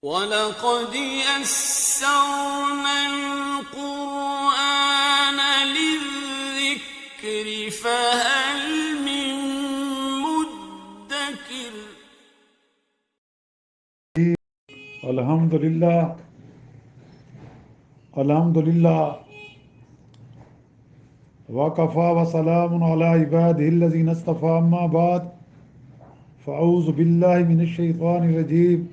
وَلَقَدْ يَسَّرْنَا الْقُرْآنَ لِلذِّكْرِ فَهَلْ مِن مُّدَّكِرٍ الحمدللہ وکفیٰ وسلام علی عبادہ الذین اصطفیٰ اما بعد فاعوذ باللہ من الشیطان الرجیم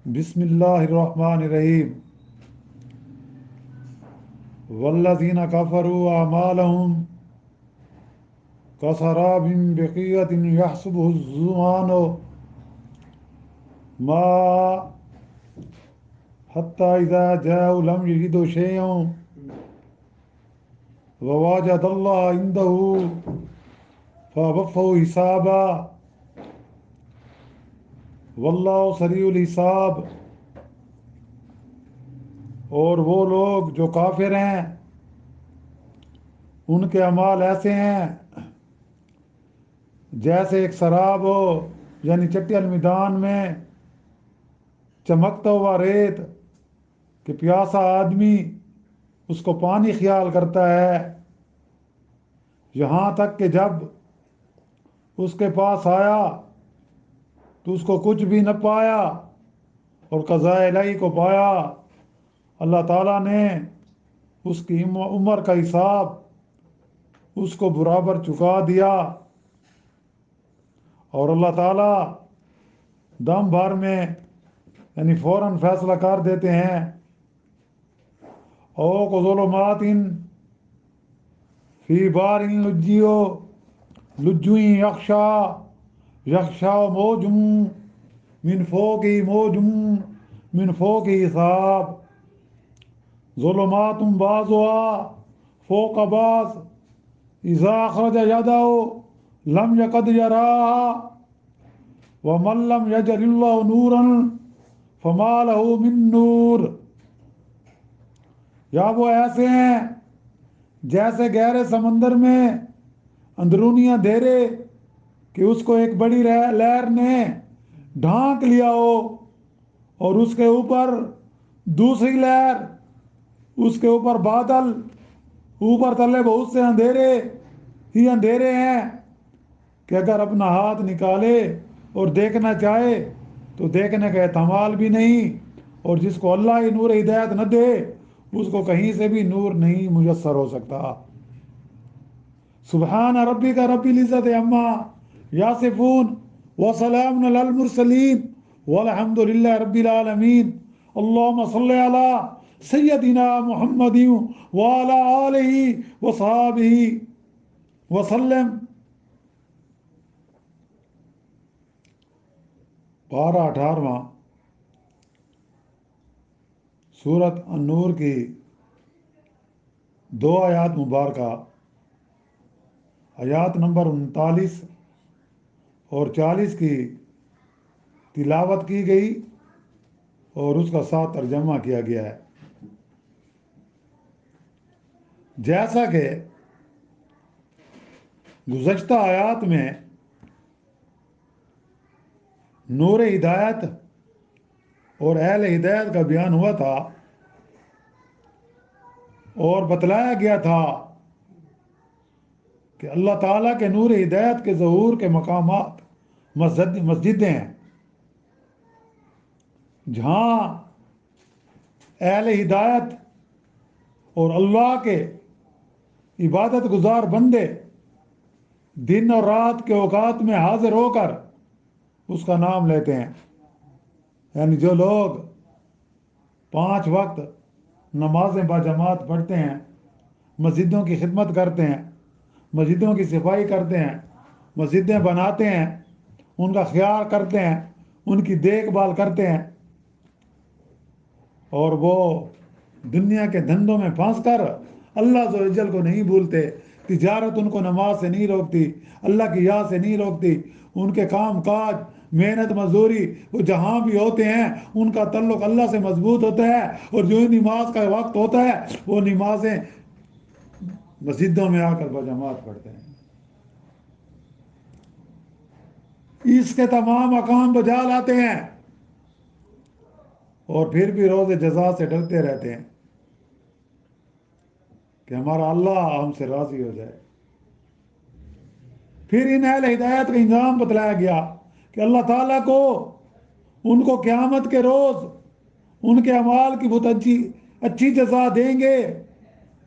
بسم اللہ الرحمن الرحیم والذین کفروا اعمالهم کسراب بقیعۃ یحسبہ الظمآن ماء حتی اذا جاءوا لم یجدوا شیئا ووجد اللہ عنده فوفاه حسابا واللہ سریع الحساب۔ اور وہ لوگ جو کافر ہیں ان کے اعمال ایسے ہیں جیسے ایک سراب ہو، یعنی چٹی المیدان میں چمکتا ہوا ریت کہ پیاسا آدمی اس کو پانی خیال کرتا ہے، یہاں تک کہ جب اس کے پاس آیا تو اس کو کچھ بھی نہ پایا اور قضاء الہی کو پایا۔ اللہ تعالیٰ نے اس کی عمر کا حساب اس کو برابر چکا دیا، اور اللہ تعالیٰ دم بھر میں یعنی فوراً فیصلہ کر دیتے ہیں۔ او کو ظلمات فی بار لجوئیں یخشا موج من فوقی حساب ظلمات بعضها فوق بعض اذا اخرج یدہ لم یکد یراہا ومن لم یجعل اللہ نورا فما لہ من نور۔ یا وہ ایسے ہیں جیسے گہرے سمندر میں اندرونی اندھیرے کہ اس کو ایک بڑی لہر نے ڈھانک لیا ہو، اور اس کے اوپر دوسری لہر، اس کے اوپر بادل، اوپر تلے بہت سے اندھیرے ہی اندھیرے ہیں کہ اگر اپنا ہاتھ نکالے اور دیکھنا چاہے تو دیکھنے کا احتمال بھی نہیں، اور جس کو اللہ ہی نور ہدایت نہ دے اس کو کہیں سے بھی نور نہیں میسر ہو سکتا۔ سبحان ربک رب العزت عما یصفون وسلام علی المرسلین والحمد للہ رب العالمین۔ اللہم صلی علی سیدنا محمد وعلی آلہ وصحابہ وسلم۔ پارہ 18واں سورۃ النور کی 2 آیات مبارکہ، آیات نمبر 39 اور 40 کی تلاوت کی گئی اور اس کا ساتھ ترجمہ کیا گیا ہے۔ جیسا کہ گزشتہ آیات میں نور ہدایت اور اہل ہدایت کا بیان ہوا تھا اور بتلایا گیا تھا کہ اللہ تعالیٰ کے نور ہدایت کے ظہور کے مقامات مسجدیں ہیں، جہاں اہل ہدایت اور اللہ کے عبادت گزار بندے دن اور رات کے اوقات میں حاضر ہو کر اس کا نام لیتے ہیں۔ یعنی جو لوگ 5 وقت نمازیں باجماعت پڑھتے ہیں، مسجدوں کی خدمت کرتے ہیں، مسجدوں کی صفائی کرتے ہیں، مسجدیں بناتے ہیں، ان کا خیال کرتے ہیں، ان کی دیکھ بھال کرتے ہیں، اور وہ دنیا کے دھندوں میں پھنس کر اللہ عز و جل کو نہیں بھولتے، تجارت ان کو نماز سے نہیں روکتی، اللہ کی یاد سے نہیں روکتی، ان کے کام کاج محنت مزدوری وہ جہاں بھی ہوتے ہیں ان کا تعلق اللہ سے مضبوط ہوتا ہے، اور جو ہی نماز کا وقت ہوتا ہے وہ نمازیں مسجدوں میں آ کر بجماعت پڑھتے ہیں۔ اس کے تمام احکام بجا لاتے ہیں، اور پھر بھی روز جزا سے ڈرتے رہتے ہیں کہ ہمارا اللہ ہم سے راضی ہو جائے۔ پھر ان اہل ہدایت کا انجام بتلایا گیا کہ اللہ تعالیٰ کو ان کو قیامت کے روز ان کے اعمال کی بہت اچھی جزا دیں گے،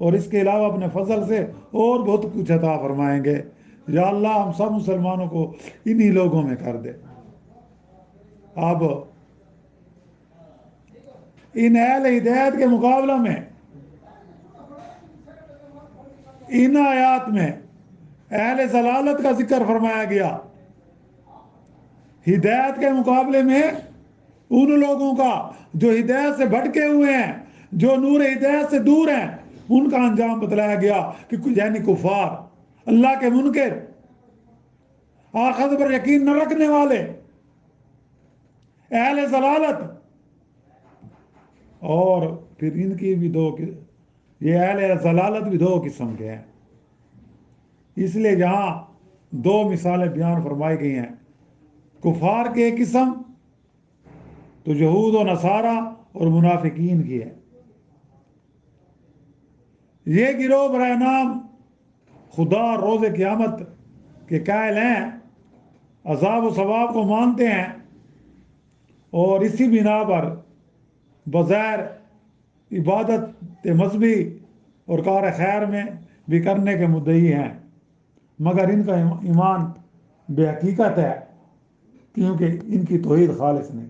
اور اس کے علاوہ اپنے فضل سے اور بہت کچھ عطا فرمائیں گے۔ یا اللہ ہم سب مسلمانوں کو انہی لوگوں میں کر دے۔ اب ان اہل ہدایت کے مقابلہ میں ان آیات میں اہل ضلالت کا ذکر فرمایا گیا۔ ہدایت کے مقابلے میں ان لوگوں کا جو ہدایت سے بھٹکے ہوئے ہیں، جو نور ہدایت سے دور ہیں، ان کا انجام بتلایا گیا کہ یعنی کفار، اللہ کے منکر، آخرت پر یقین نہ رکھنے والے، اہل ضلالت۔ اور پھر ان کی بھی یہ اہل ضلالت بھی دو قسم کے ہیں، اس لیے یہاں دو مثالیں بیان فرمائی گئی ہیں۔ کفار کے ایک قسم تو یہود و نصارہ اور منافقین کی ہے۔ یہ گروہ برائے نام خدا اور روز قیامت کے قائل ہیں، عذاب و ثواب کو مانتے ہیں، اور اسی بنا پر بظاہر عبادت مذہبی اور کار خیر میں بھی کرنے کے مدعی ہیں، مگر ان کا ایمان بے حقیقت ہے، کیونکہ ان کی توحید خالص نہیں،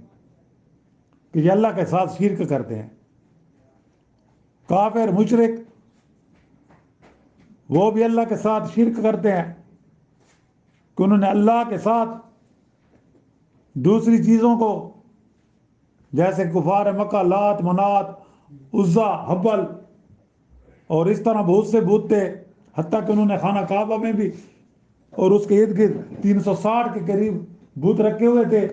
کہ یہ اللہ کے ساتھ شرک کرتے ہیں۔ کافر مشرک وہ بھی اللہ کے ساتھ شرک کرتے ہیں کہ انہوں نے اللہ کے ساتھ دوسری چیزوں کو، جیسے کفار مکہ لات منات عزا حبل اور اس طرح بہت سے بت تھے، حتیٰ کہ انہوں نے خانہ کعبہ میں بھی اور اس کے ارد گرد 360 کے قریب بت رکھے ہوئے تھے،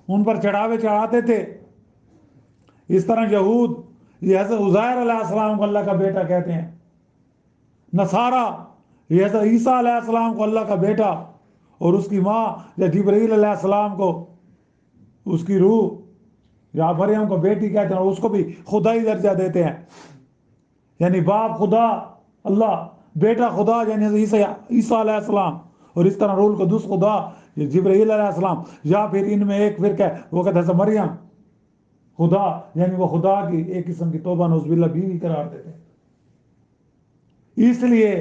ان پر چڑھاوے چڑھاتے تھے۔ اس طرح یہود یہ حضرت عزیر علیہ السلام کو اللہ کا بیٹا کہتے ہیں، نصارہ یہ حضرت عیسیٰ علیہ السلام کو اللہ کا بیٹا اور اس کی ماں یا جبرائیل علیہ السلام کو اس کی روح یا مریم کو بیٹی کہتے ہیں، اور اس کو بھی خدائی درجہ دیتے ہیں، یعنی باپ خدا اللہ، بیٹا خدا یعنی عیسیٰ علیہ السلام، اور اس طرح روح القدس خدا یہ جبرائیل علیہ السلام، یا پھر ان میں ایک فرقہ ہے وہ کہتے ہیں مریم خدا، یعنی وہ خدا کی ایک قسم کی توبہ نعوذ باللہ بیوی قرار دیتے ہیں۔ اس لیے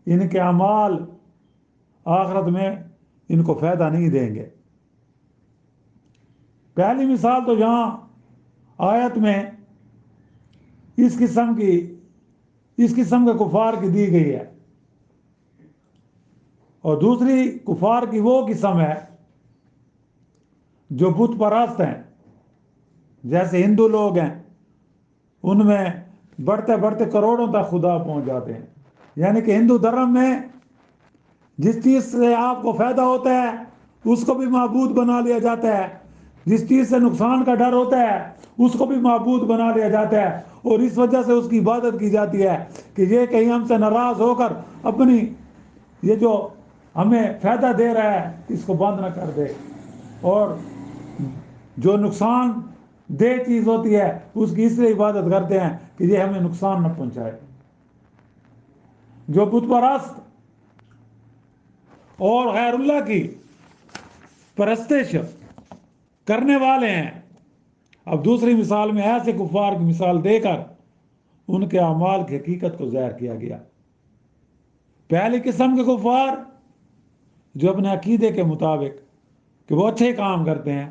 ان کے اعمال آخرت میں ان کو فائدہ نہیں دیں گے۔ پہلی مثال تو یہاں آیت میں اس قسم کے کفار کی دی گئی ہے، اور دوسری کفار کی وہ قسم ہے جو بت پرست ہیں، جیسے ہندو لوگ ہیں، ان میں بڑھتے بڑھتے کروڑوں تک خدا پہنچ جاتے ہیں، یعنی کہ ہندو دھرم میں جس چیز سے آپ کو فائدہ ہوتا ہے اس کو بھی معبود بنا لیا جاتا ہے، جس چیز سے نقصان کا ڈر ہوتا ہے اس کو بھی معبود بنا لیا جاتا ہے، اور اس وجہ سے اس کی عبادت کی جاتی ہے کہ یہ کہیں ہم سے ناراض ہو کر اپنی یہ جو ہمیں فائدہ دے رہا ہے اس کو بند نہ کر دے، اور جو نقصان دہ چیز ہوتی ہے اس کی اس لیے عبادت کرتے ہیں کہ یہ ہمیں نقصان نہ پہنچائے۔ جو بت پرست اور غیر اللہ کی پرستش کرنے والے ہیں، اب دوسری مثال میں ایسے کفار کی مثال دے کر ان کے اعمال کی حقیقت کو ظاہر کیا گیا۔ پہلی قسم کے کفار جو اپنے عقیدے کے مطابق کہ وہ اچھے کام کرتے ہیں،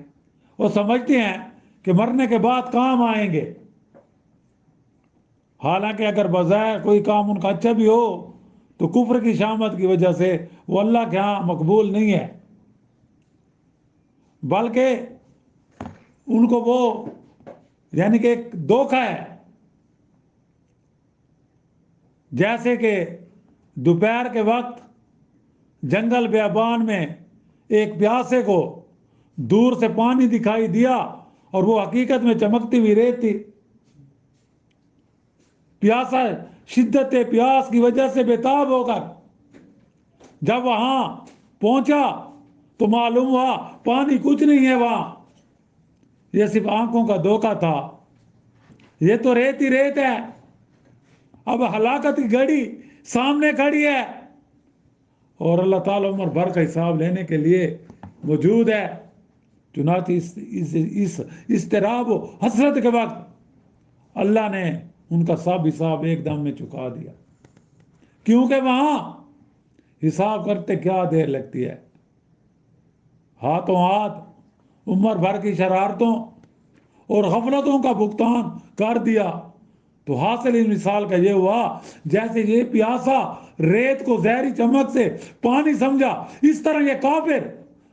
وہ سمجھتے ہیں کہ مرنے کے بعد کام آئیں گے، حالانکہ اگر بظاہر کوئی کام ان کا اچھا بھی ہو تو کفر کی شامت کی وجہ سے وہ اللہ کے ہاں مقبول نہیں ہے، بلکہ ان کو وہ یعنی کہ ایک دھوکہ ہے۔ جیسے کہ دوپہر کے وقت جنگل بیابان میں ایک پیاسے کو دور سے پانی دکھائی دیا اور وہ حقیقت میں چمکتی ہوئی ریت تھی، پیاسا شدت پیاس کی وجہ سے بےتاب ہو کر جب وہاں پہنچا تو معلوم ہوا پانی کچھ نہیں ہے وہاں، یہ صرف آنکھوں کا دھوکہ تھا، یہ تو ریت ہی ریت ہے، اب ہلاکت کی گھڑی سامنے کھڑی ہے، اور اللہ تعالیٰ عمر بھر کا حساب لینے کے لیے موجود ہے۔ چنانچہ اس اضطراب و حسرت کے وقت اللہ نے ان کا سب حساب ایک دم میں چکا دیا، کیونکہ وہاں حساب کرتے کیا دیر لگتی ہے، ہاتھوں ہاتھ عمر بھر کی شرارتوں اور غفلتوں کا بھگتان کر دیا۔ تو حاصل اس مثال کا یہ ہوا، جیسے یہ پیاسا ریت کو زہری چمک سے پانی سمجھا، اس طرح یہ کافر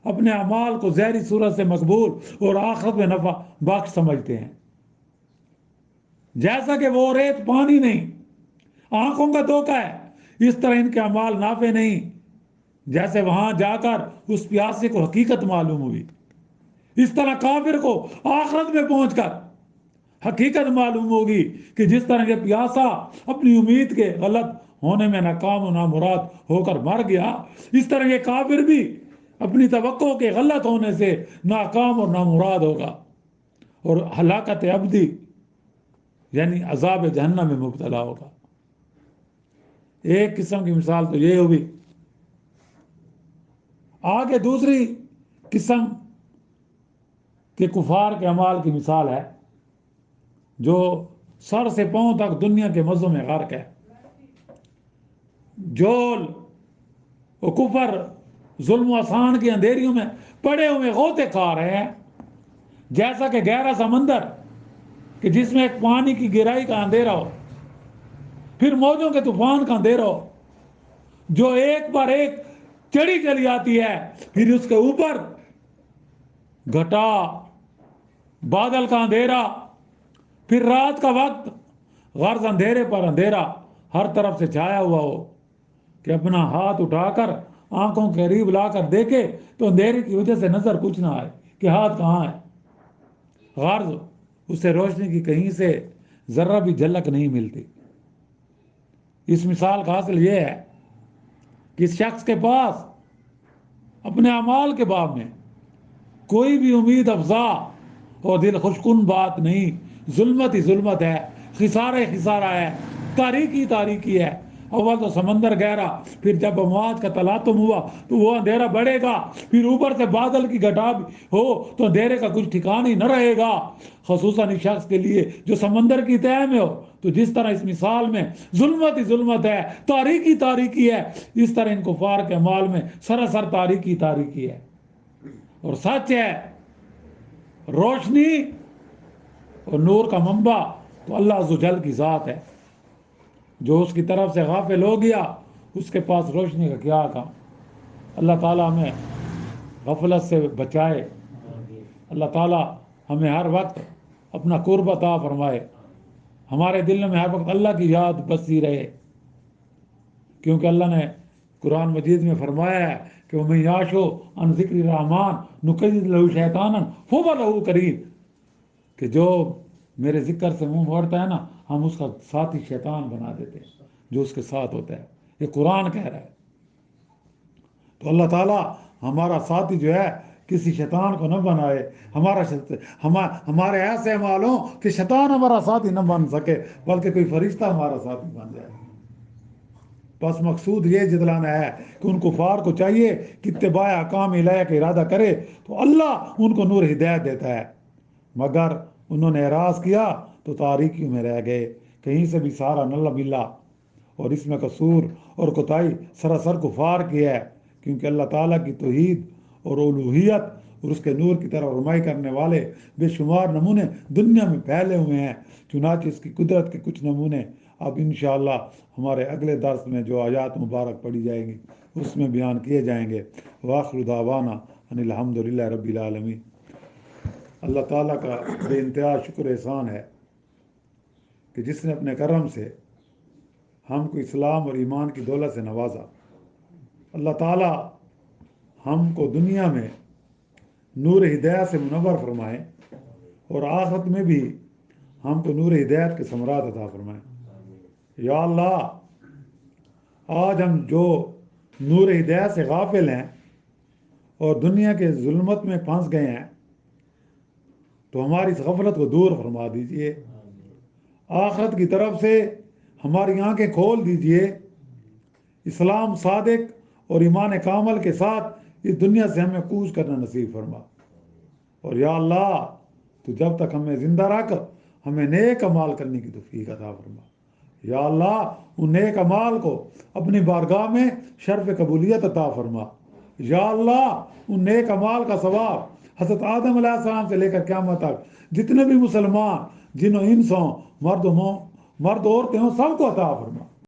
اپنے اعمال کو زہری صورت سے مقبول اور آخرت میں نفع بخش سمجھتے ہیں۔ جیسا کہ وہ ریت پانی نہیں، آنکھوں کا دھوکہ ہے، اس طرح ان کے اعمال نافع نہیں، جیسے وہاں جا کر اس پیاسے کو حقیقت معلوم ہوئی۔ اس طرح کافر کو آخرت میں پہنچ کر حقیقت معلوم ہوگی کہ جس طرح یہ پیاسا اپنی امید کے غلط ہونے میں ناکام و نامراد ہو کر مر گیا، اس طرح یہ کافر بھی اپنی توقع کے غلط ہونے سے ناکام اور نامراد ہوگا اور ہلاکت ابدی یعنی عذاب جہنم میں مبتلا ہوگا۔ ایک قسم کی مثال تو یہ ہوئی، آگے دوسری قسم کے کفار کے اعمال کی مثال ہے، جو سر سے پاؤں تک دنیا کے مزوں میں غرق ہے، جول و کفر، ظلم و احسان کی اندھیریوں میں پڑے ہوئے غوطے کھا رہے ہیں، جیسا کہ گہرا سمندر کہ جس میں ایک پانی کی گہرائی کا اندھیرا ہو، پھر موجوں کے طوفان کا اندھیرا ہو، جو ایک پر ایک چڑھی چلی آتی ہے، پھر اس کے اوپر گھٹا بادل کا اندھیرا، پھر رات کا وقت غرض اندھیرے پر اندھیرا ہر طرف سے چھایا ہوا ہو کہ اپنا ہاتھ اٹھا کر آنکھوں کے قریب لا کر دیکھے تو اندھیرے کی وجہ سے نظر کچھ نہ آئے کہ ہاتھ کہاں ہے، غرض اسے روشنی کی کہیں سے ذرہ بھی جھلک نہیں ملتی۔ اس مثال کا حاصل یہ ہے کہ اس شخص کے پاس اپنے اعمال کے باب میں کوئی بھی امید افزا اور دل خوشکن بات نہیں، ظلمت ہی ظلمت ہے، خسارہ ہی خسارہ ہے، تاریکی تاریکی ہے۔ اول تو سمندر گہرا، پھر جب امواج کا تلاطم ہوا تو وہ اندھیرا بڑھے گا، پھر اوپر سے بادل کی گھٹا ہو تو اندھیرے کا کچھ ٹھکانہ ہی نہ رہے گا، خصوصاً اس شخص کے لیے جو سمندر کی تہہ میں ہو۔ تو جس طرح اس مثال میں ظلمت ہی ظلمت ہے، تاریکی تاریکی ہے، اس طرح ان کفار کے اعمال میں سراسر تاریکی تاریکی ہے۔ اور سچ ہے، روشنی اور نور کا منبع تو اللہ عز و جل کی ذات ہے، جو اس کی طرف سے غافل ہو گیا اس کے پاس روشنی کا کیا کام۔ اللہ تعالیٰ ہمیں غفلت سے بچائے، اللہ تعالیٰ ہمیں ہر وقت اپنا قرب عطا فرمائے، ہمارے دل میں ہر وقت اللہ کی یاد بسی رہے، کیونکہ اللہ نے قرآن مجید میں فرمایا ہے کہ وَمَن يَعْشُ عَنْ ذِكْرِ الرَّحْمَٰنِ نُقَيِّضْ لَهُ شَيْطَانًا فَهُوَ لَهُ قَرِينٌ، کہ جو میرے ذکر سے منہ موڑتا ہے نا، ہم اس کا ساتھی شیطان بنا دیتے ہیں جو اس کے ساتھ ہوتا ہے۔ یہ قرآن کہہ رہا ہے۔ تو اللہ تعالیٰ ہمارا ساتھی جو ہے کسی شیطان کو نہ بنائے، ہمارے ایسے اعمال ہوں کہ شیطان ہمارا ساتھی نہ بن سکے، بلکہ کوئی فرشتہ ہمارا ساتھی بن جائے۔ بس مقصود یہ جدلانا ہے کہ ان کفار کو چاہیے کہ اتباع احکام الہیہ کا ارادہ کرے تو اللہ ان کو نور ہدایت دیتا ہے، مگر انہوں نے اعراض کیا تو تاریکی میں رہ گئے، کہیں سے بھی سہارا نہ ملا، اور اس میں قصور اور کوتاہی سراسر کفار کی ہے، کیونکہ اللہ تعالیٰ کی توحید اور الوہیت اور اس کے نور کی طرف رہنمائی کرنے والے بے شمار نمونے دنیا میں پھیلے ہوئے ہیں۔ چنانچہ اس کی قدرت کے کچھ نمونے اب انشاءاللہ ہمارے اگلے درس میں جو آیات مبارک پڑھی جائیں گی اس میں بیان کیے جائیں گے۔ وآخر دعوانا ان الحمدللہ رب العالمین۔ اللہ تعالیٰ کا بے انتہا شکر احسان ہے کہ جس نے اپنے کرم سے ہم کو اسلام اور ایمان کی دولت سے نوازا۔ اللہ تعالیٰ ہم کو دنیا میں نور ہدایت سے منور فرمائے اور آخرت میں بھی ہم کو نور ہدایت کے ثمرات عطا فرمائے۔ یا اللہ، آج ہم جو نور ہدایت سے غافل ہیں اور دنیا کے ظلمت میں پھنس گئے ہیں، تو ہماری اس غفلت کو دور فرما دیجئے، آخرت کی طرف سے ہماری آنکھیں کھول دیجئے، اسلام صادق اور ایمان کامل کے ساتھ اس دنیا سے ہمیں کوچ کرنا نصیب فرما۔ اور یا اللہ تو جب تک ہمیں زندہ رکھ ہمیں نیک اعمال کرنے کی توفیق عطا فرما۔ یا اللہ ان نیک اعمال کو اپنی بارگاہ میں شرف قبولیت عطا فرما۔ یا اللہ ان نیک اعمال کا ثواب حضرت آدم علیہ السلام سے لے کر قیامت تک جتنے بھی مسلمان جن و انس ہوں، مرد عورتیں ہوں، سب کو عطا فرما۔